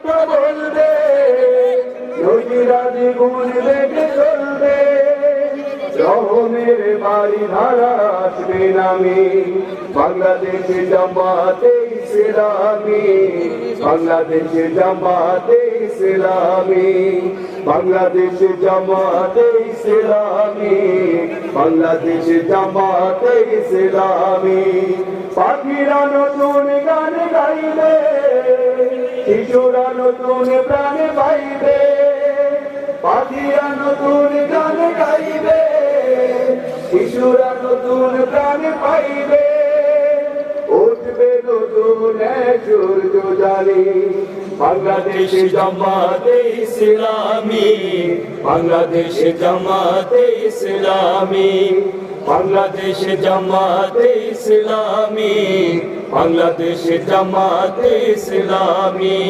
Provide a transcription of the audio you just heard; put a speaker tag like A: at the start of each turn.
A: কথা বলবে, নদীরা দ্বিগুণ বেগে চলবে, রহমের বাড়ি ধারা আসবে নামে। বাংলাদেশে জামাতে ইসলামী, বাংলাদেশে জামাতে ইসলামী, বাংলাদেশে জামাতে ইসলামী, বাংলাদেশে জামাতে ইসলামী। পাখিরা নতুন গান গাইবে, শিশুরা নতুন প্রাণ পাইবে, পাখিরা নতুন গান গাইবে, শিশুরা নতুন প্রাণ পাইবে। উঠবে নতুন সূর্য জালি, বাংলাদেশে জামাতে ইসলামী, বাংলাদেশে জামাতে ইসলামী, বাংলাদেশে জামাতে ইসলামী, বাংলাদেশে জামাতে ইসলামী।